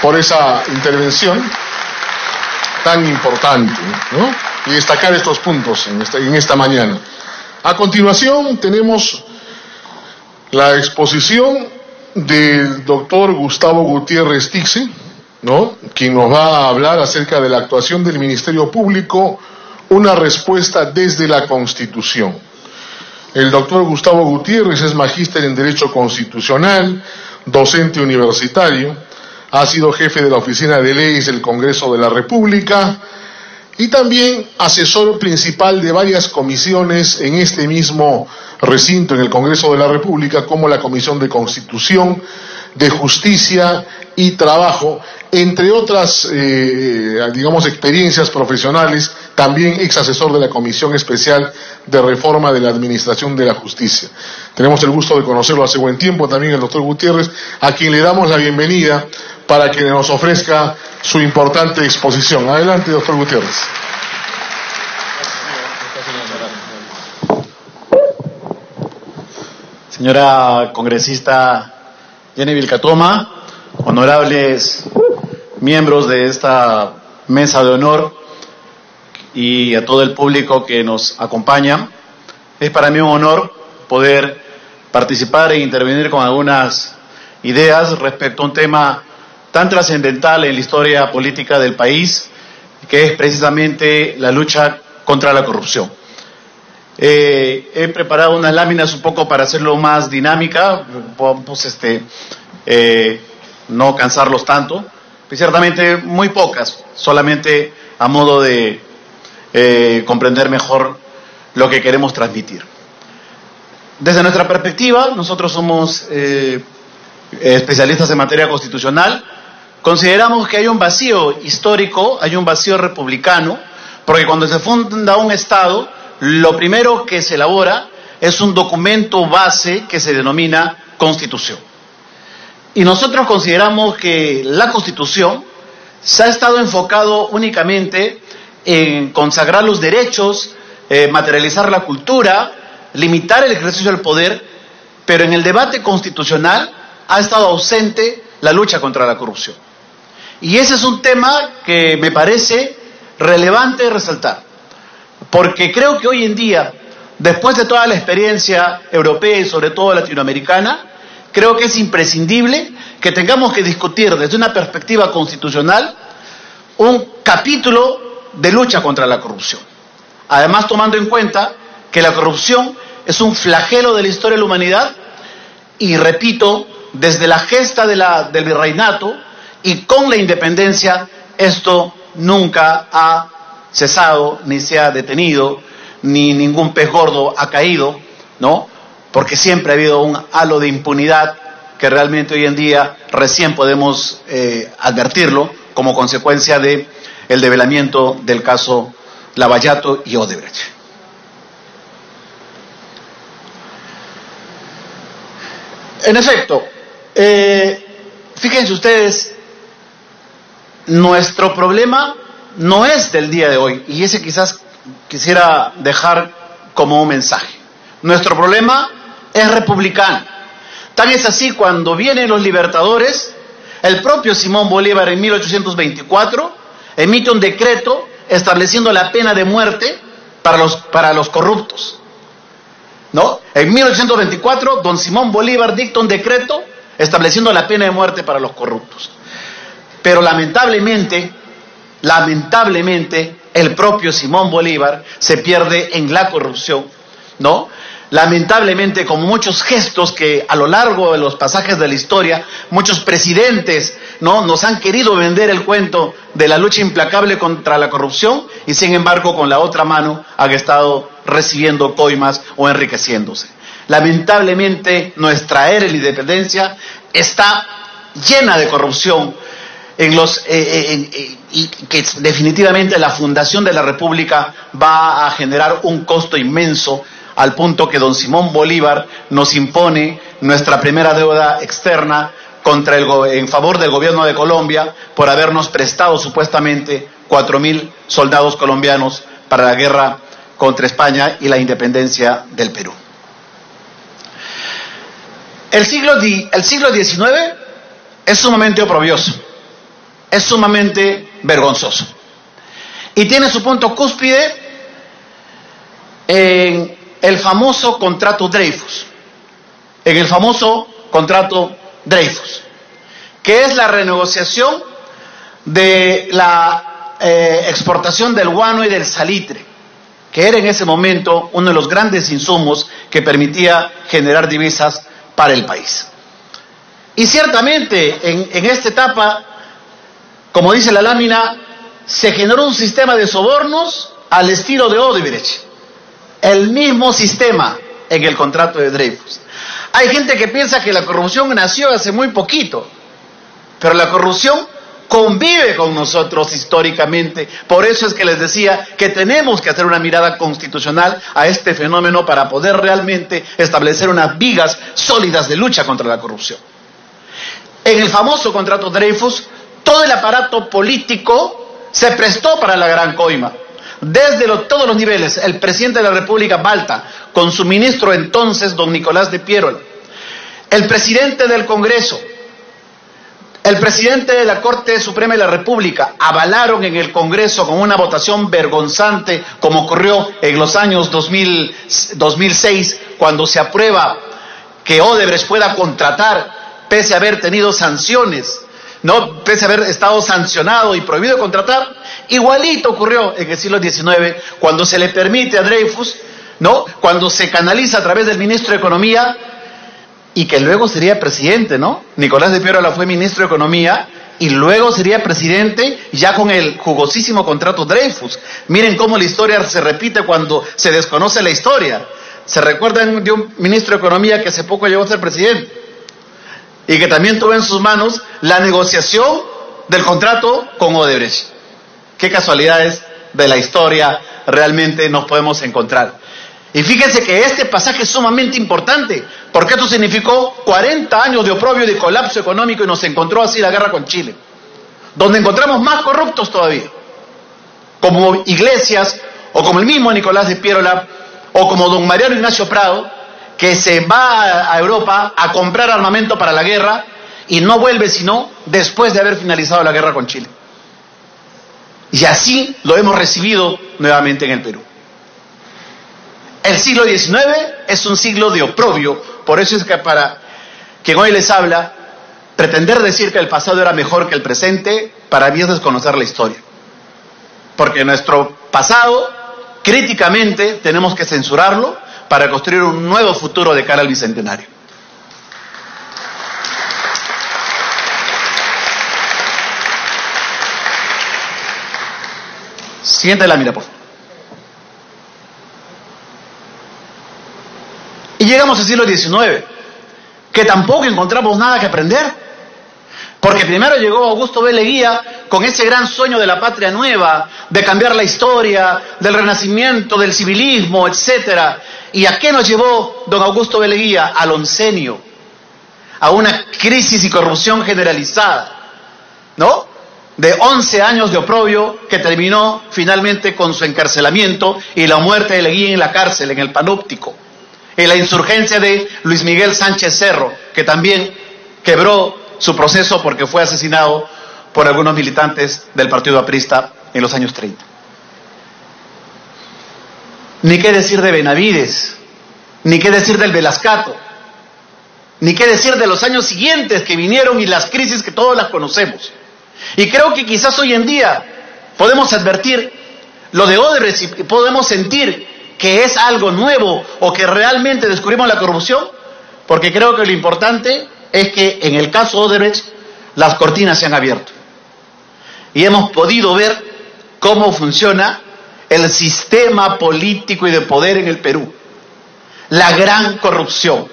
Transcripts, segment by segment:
por esa intervención tan importante, ¿no? Y destacar estos puntos en esta mañana. A continuación tenemos la exposición del doctor Gustavo Gutiérrez Tixe, ¿no?, quien nos va a hablar acerca de la actuación del Ministerio Público, una respuesta desde la Constitución. El doctor Gustavo Gutiérrez es magíster en Derecho Constitucional, docente universitario, ha sido jefe de la Oficina de Leyes del Congreso de la República y también asesor principal de varias comisiones en este mismo recinto, en el Congreso de la República, como la Comisión de Constitución, de Justicia y Trabajo, entre otras, experiencias profesionales, también ex asesor de la Comisión Especial de Reforma de la Administración de la Justicia. Tenemos el gusto de conocerlo hace buen tiempo también el doctor Gutiérrez, a quien le damos la bienvenida para que nos ofrezca su importante exposición. Adelante, doctor Gutiérrez. Señora congresista Jenny Vilcatoma, honorables miembros de esta mesa de honor y a todo el público que nos acompaña, es para mí un honor poder participar e intervenir con algunas ideas respecto a un tema tan trascendental en la historia política del país, que es precisamente la lucha contra la corrupción. He preparado unas láminas un poco para hacerlo más dinámica, no cansarlos tanto, pues ciertamente muy pocas, solamente a modo de comprender mejor lo que queremos transmitir. Desde nuestra perspectiva, nosotros somos especialistas en materia constitucional. Consideramos que hay un vacío histórico, hay un vacío republicano, porque cuando se funda un Estado, lo primero que se elabora es un documento base que se denomina Constitución. Y nosotros consideramos que la Constitución se ha estado enfocado únicamente en consagrar los derechos, materializar la cultura, limitar el ejercicio del poder, pero en el debate constitucional ha estado ausente la lucha contra la corrupción. Y ese es un tema que me parece relevante resaltar, porque creo que hoy en día, después de toda la experiencia europea y sobre todo latinoamericana, creo que es imprescindible que tengamos que discutir desde una perspectiva constitucional un capítulo de lucha contra la corrupción. Además, tomando en cuenta que la corrupción es un flagelo de la historia de la humanidad y, repito, desde la gesta del virreinato y con la independencia, esto nunca ha cesado, ni se ha detenido, ni ningún pez gordo ha caído, ¿no? Porque siempre ha habido un halo de impunidad que realmente hoy en día recién podemos advertirlo como consecuencia de el develamiento del caso Lavallato y Odebrecht. En efecto, fíjense ustedes, nuestro problema no es del día de hoy, y ese quizás quisiera dejar como un mensaje. Nuestro problema es republicano. Tan es así, cuando vienen los libertadores, el propio Simón Bolívar en 1824 emite un decreto estableciendo la pena de muerte para los corruptos, ¿no? En 1824, don Simón Bolívar dicta un decreto estableciendo la pena de muerte para los corruptos. Pero lamentablemente, el propio Simón Bolívar se pierde en la corrupción, ¿no? Lamentablemente, como muchos gestos que a lo largo de los pasajes de la historia, muchos presidentes, ¿no?, nos han querido vender el cuento de la lucha implacable contra la corrupción y sin embargo con la otra mano han estado recibiendo coimas o enriqueciéndose. Lamentablemente nuestra era de la independencia está llena de corrupción y que definitivamente la fundación de la República va a generar un costo inmenso, al punto que don Simón Bolívar nos impone nuestra primera deuda externa en favor del gobierno de Colombia por habernos prestado supuestamente 4.000 soldados colombianos para la guerra contra España y la independencia del Perú. El siglo XIX es sumamente oprobioso. es sumamente vergonzoso. Y tiene su punto cúspide en el famoso contrato Dreyfus. En el famoso contrato Dreyfus, que es la renegociación de la exportación del guano y del salitre, que era en ese momento uno de los grandes insumos que permitía generar divisas para el país. Y ciertamente en esta etapa, como dice la lámina, se generó un sistema de sobornos al estilo de Odebrecht, el mismo sistema en el contrato de Dreyfus. Hay gente que piensa que la corrupción nació hace muy poquito, pero la corrupción convive con nosotros históricamente. Por eso es que les decía que tenemos que hacer una mirada constitucional a este fenómeno para poder realmente establecer unas vigas sólidas de lucha contra la corrupción. En el famoso contrato Dreyfus, todo el aparato político se prestó para la gran coima. Desde todos los niveles, el presidente de la República, Balta, con su ministro entonces, don Nicolás de Piérola, el presidente del Congreso, el presidente de la Corte Suprema de la República, avalaron en el Congreso con una votación vergonzante, como ocurrió en los años 2006, cuando se aprueba que Odebrecht pueda contratar, pese a haber tenido sanciones, ¿no? Pese a haber estado sancionado y prohibido contratar. Igualito ocurrió en el siglo XIX, cuando se le permite a Dreyfus, ¿no? Cuando se canaliza a través del ministro de Economía, y que luego sería presidente, ¿no? Nicolás de Piérola fue ministro de Economía y luego sería presidente ya con el jugosísimo contrato Dreyfus. Miren cómo la historia se repite cuando se desconoce la historia. ¿Se recuerdan de un ministro de Economía que hace poco llegó a ser presidente? Y que también tuvo en sus manos la negociación del contrato con Odebrecht. Qué casualidades de la historia realmente nos podemos encontrar. Y fíjense que este pasaje es sumamente importante, porque esto significó 40 años de oprobio y de colapso económico, y nos encontró así la guerra con Chile, donde encontramos más corruptos todavía, como Iglesias, o como el mismo Nicolás de Piérola, o como don Mariano Ignacio Prado, que se va a Europa a comprar armamento para la guerra y no vuelve sino después de haber finalizado la guerra con Chile. Y así lo hemos recibido nuevamente en el Perú. El siglo XIX es un siglo de oprobio, por eso es que para quien hoy les habla, pretender decir que el pasado era mejor que el presente, para mí es desconocer la historia. Porque nuestro pasado, críticamente, tenemos que censurarlo para construir un nuevo futuro de cara al bicentenario. Siguiente lámina, por favor. Y llegamos al siglo XIX, que tampoco encontramos nada que aprender, porque primero llegó Augusto B. Leguía con ese gran sueño de la patria nueva, de cambiar la historia, del renacimiento, del civilismo, etc. ¿Y a qué nos llevó don Augusto B. Leguía? Al oncenio, a una crisis y corrupción generalizada, ¿no? De 11 años de oprobio que terminó finalmente con su encarcelamiento y la muerte de Leguía en la cárcel, en el Panóptico. Y la insurgencia de Luis Miguel Sánchez Cerro, que también quebró su proceso porque fue asesinado por algunos militantes del partido aprista en los años 30. Ni qué decir de Benavides, ni qué decir del Velascato, ni qué decir de los años siguientes que vinieron y las crisis que todos las conocemos. Y creo que quizás hoy en día podemos advertir lo de Odebrecht y podemos sentir que es algo nuevo o que realmente descubrimos la corrupción, porque creo que lo importante es que en el caso Odebrecht las cortinas se han abierto y hemos podido ver cómo funciona el sistema político y de poder en el Perú. La gran corrupción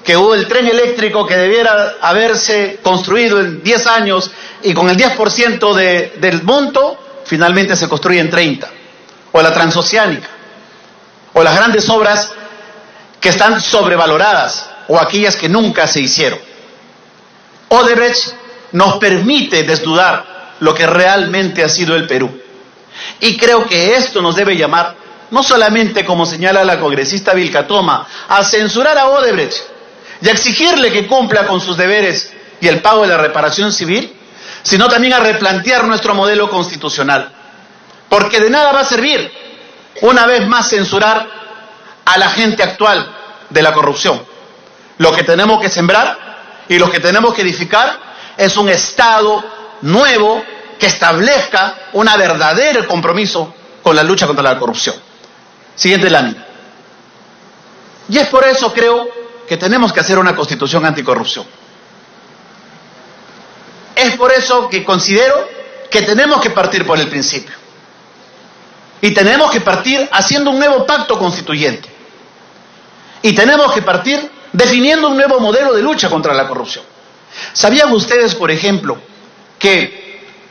que hubo, el tren eléctrico que debiera haberse construido en 10 años y con el 10% del monto finalmente se construye en 30, o la transoceánica, o las grandes obras que están sobrevaloradas, o aquellas que nunca se hicieron. Odebrecht nos permite desnudar lo que realmente ha sido el Perú. Y creo que esto nos debe llamar, no solamente como señala la congresista Vilcatoma, a censurar a Odebrecht y a exigirle que cumpla con sus deberes y el pago de la reparación civil, sino también a replantear nuestro modelo constitucional. Porque de nada va a servir, una vez más, censurar a la gente actual de la corrupción. Lo que tenemos que sembrar y lo que tenemos que edificar es un Estado nuevo que establezca un verdadero compromiso con la lucha contra la corrupción. Siguiente lámina. Y es por eso, creo, que tenemos que hacer una constitución anticorrupción. Es por eso que considero que tenemos que partir por el principio. Y tenemos que partir haciendo un nuevo pacto constituyente. Y tenemos que partir definiendo un nuevo modelo de lucha contra la corrupción. ¿Sabían ustedes, por ejemplo, que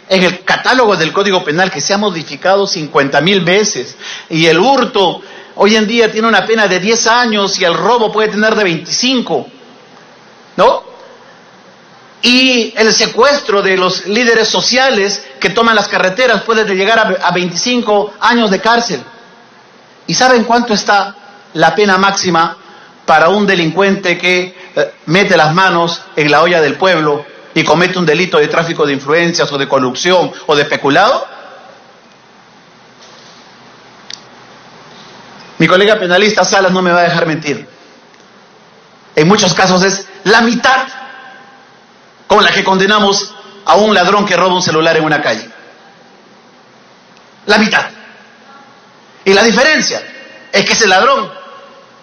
en el catálogo del Código Penal, que se ha modificado 50.000 veces, y el hurto hoy en día tiene una pena de 10 años y el robo puede tener de 25, ¿no? Y el secuestro de los líderes sociales que toman las carreteras puede llegar a 25 años de cárcel. ¿Y saben cuánto está la pena máxima para un delincuente que mete las manos en la olla del pueblo y comete un delito de tráfico de influencias o de corrupción o de peculado? Mi colega penalista Salas no me va a dejar mentir. En muchos casos es la mitad con la que condenamos a un ladrón que roba un celular en una calle. La mitad. Y la diferencia es que ese ladrón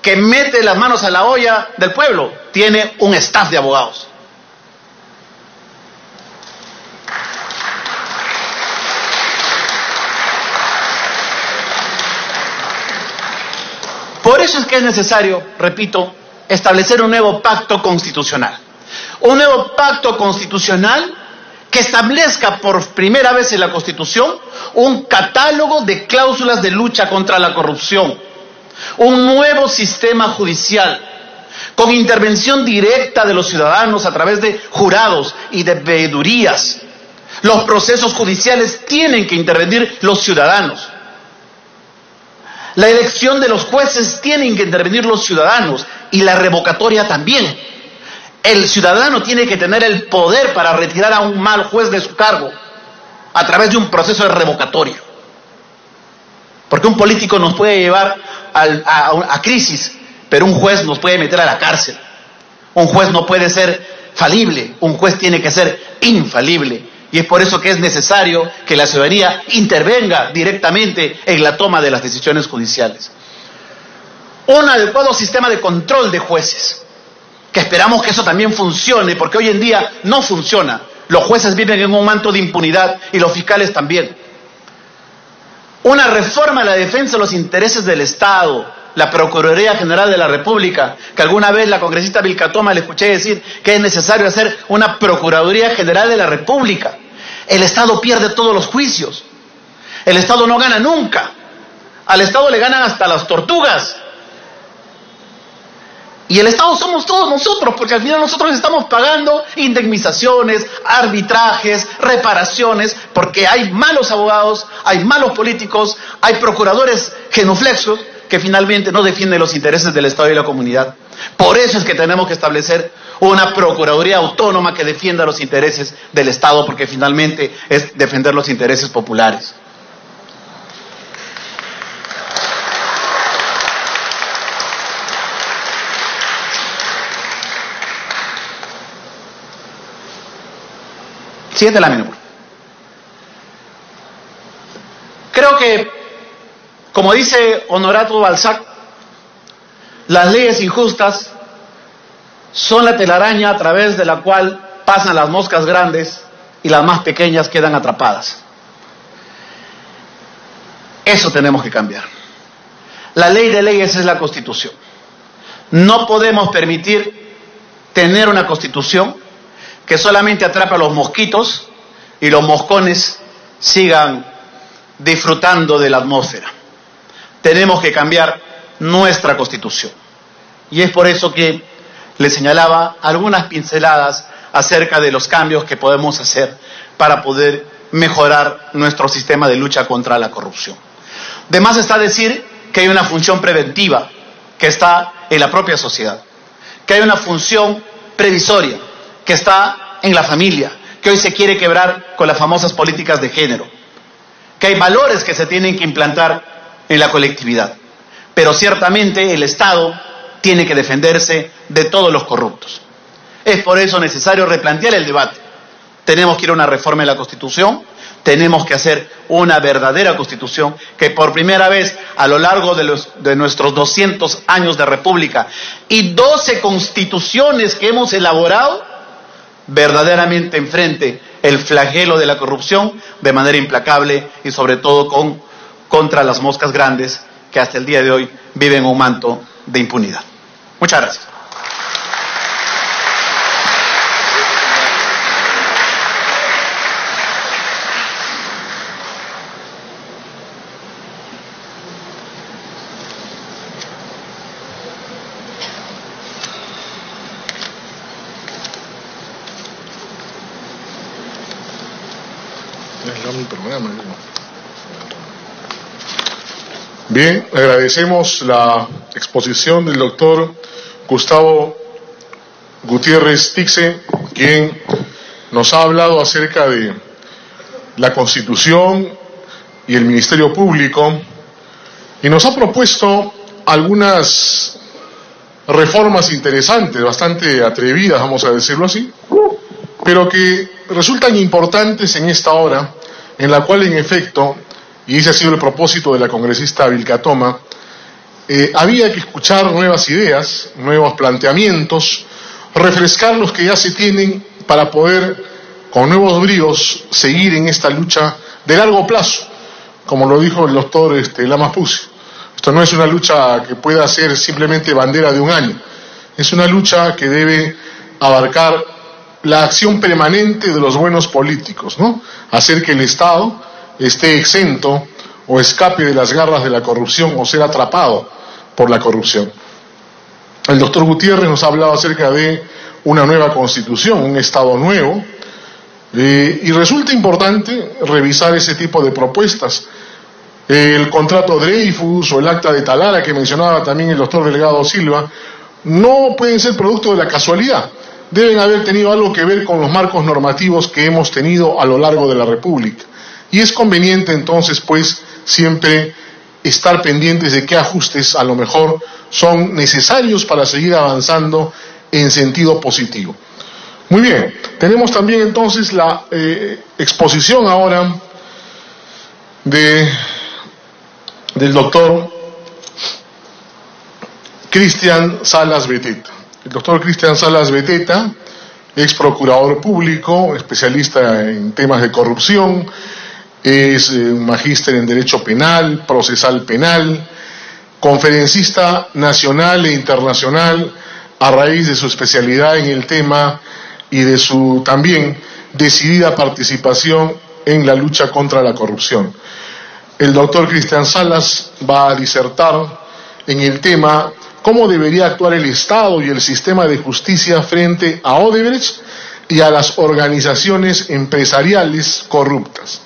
que mete las manos a la olla del pueblo tiene un staff de abogados. Por eso es que es necesario, repito, establecer un nuevo pacto constitucional. Un nuevo pacto constitucional que establezca por primera vez en la Constitución un catálogo de cláusulas de lucha contra la corrupción. Un nuevo sistema judicial con intervención directa de los ciudadanos a través de jurados y de veedurías. Los procesos judiciales tienen que intervenir los ciudadanos. La elección de los jueces tienen que intervenir los ciudadanos y la revocatoria también. El ciudadano tiene que tener el poder para retirar a un mal juez de su cargo a través de un proceso de revocatoria. Porque un político nos puede llevar a crisis, pero un juez nos puede meter a la cárcel. Un juez no puede ser falible, un juez tiene que ser infalible. Y es por eso que es necesario que la ciudadanía intervenga directamente en la toma de las decisiones judiciales. Un adecuado sistema de control de jueces, que esperamos que eso también funcione, porque hoy en día no funciona. Los jueces viven en un manto de impunidad y los fiscales también. Una reforma a la defensa de los intereses del Estado, la Procuraduría General de la República, que alguna vez la congresista Vilca Toma le escuché decir que es necesario hacer una Procuraduría General de la República. El Estado pierde todos los juicios. El Estado no gana nunca. Al Estado le ganan hasta las tortugas. Y el Estado somos todos nosotros, porque al final nosotros estamos pagando indemnizaciones, arbitrajes, reparaciones, porque hay malos abogados, hay malos políticos, hay procuradores genuflexos que finalmente no defienden los intereses del Estado y la comunidad. Por eso es que tenemos que establecer una Procuraduría autónoma que defienda los intereses del Estado, porque finalmente es defender los intereses populares. Siguiente lámina. Creo que, como dice Honorato Balzac, las leyes injustas son la telaraña a través de la cual pasan las moscas grandes y las más pequeñas quedan atrapadas. Eso tenemos que cambiar. La ley de leyes es la Constitución. No podemos permitir tener una Constitución que solamente atrapa a los mosquitos y los moscones sigan disfrutando de la atmósfera. Tenemos que cambiar nuestra Constitución. Y es por eso que le señalaba algunas pinceladas acerca de los cambios que podemos hacer para poder mejorar nuestro sistema de lucha contra la corrupción. De más está decir que hay una función preventiva que está en la propia sociedad, que hay una función previsoria que está en la familia, que hoy se quiere quebrar con las famosas políticas de género, que hay valores que se tienen que implantar en la colectividad. Pero ciertamente el Estado tiene que defenderse de todos los corruptos. Es por eso necesario replantear el debate. Tenemos que ir a una reforma de la Constitución, tenemos que hacer una verdadera Constitución que por primera vez a lo largo de nuestros 200 años de República y 12 constituciones que hemos elaborado, verdaderamente enfrente el flagelo de la corrupción de manera implacable y sobre todo contra las moscas grandes que hasta el día de hoy viven un manto de impunidad. Muchas gracias. Bien, agradecemos la exposición del doctor Gustavo Gutiérrez Tixe, quien nos ha hablado acerca de la Constitución y el Ministerio Público y nos ha propuesto algunas reformas interesantes, bastante atrevidas, vamos a decirlo así, pero que resultan importantes en esta hora, en la cual en efecto, y ese ha sido el propósito de la congresista Vilca Toma, había que escuchar nuevas ideas, nuevos planteamientos, refrescar los que ya se tienen para poder, con nuevos bríos, seguir en esta lucha de largo plazo, como lo dijo el doctor Lamas Pucci. Esto no es una lucha que pueda ser simplemente bandera de un año, es una lucha que debe abarcar la acción permanente de los buenos políticos, ¿no? Hacer que el Estado esté exento o escape de las garras de la corrupción o ser atrapado por la corrupción. El doctor Gutiérrez nos ha hablado acerca de una nueva constitución, un Estado nuevo, y resulta importante revisar ese tipo de propuestas. El contrato Dreyfus o el acta de Talara que mencionaba también el doctor Delgado Silva no pueden ser producto de la casualidad. Deben haber tenido algo que ver con los marcos normativos que hemos tenido a lo largo de la República. Y es conveniente entonces, pues, siempre estar pendientes de qué ajustes a lo mejor son necesarios para seguir avanzando en sentido positivo. Muy bien, tenemos también entonces la exposición ahora del doctor Cristian Salas Beteta. El doctor Cristian Salas Beteta, ex procurador público, especialista en temas de corrupción, es magíster en Derecho Penal, Procesal Penal, conferencista nacional e internacional a raíz de su especialidad en el tema y de su también decidida participación en la lucha contra la corrupción. El doctor Cristian Salas va a disertar en el tema cómo debería actuar el Estado y el sistema de justicia frente a Odebrecht y a las organizaciones empresariales corruptas.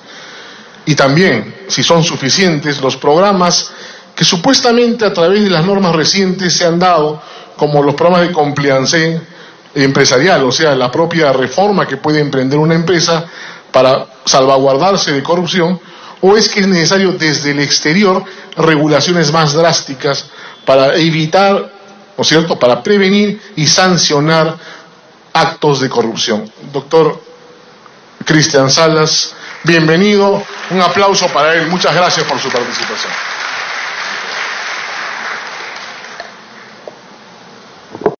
Y también, si son suficientes, los programas que supuestamente a través de las normas recientes se han dado, como los programas de compliance empresarial, o sea, la propia reforma que puede emprender una empresa para salvaguardarse de corrupción, o es que es necesario desde el exterior regulaciones más drásticas para evitar, ¿no es cierto?, para prevenir y sancionar actos de corrupción. Doctor Cristian Salas, bienvenido, un aplauso para él, muchas gracias por su participación.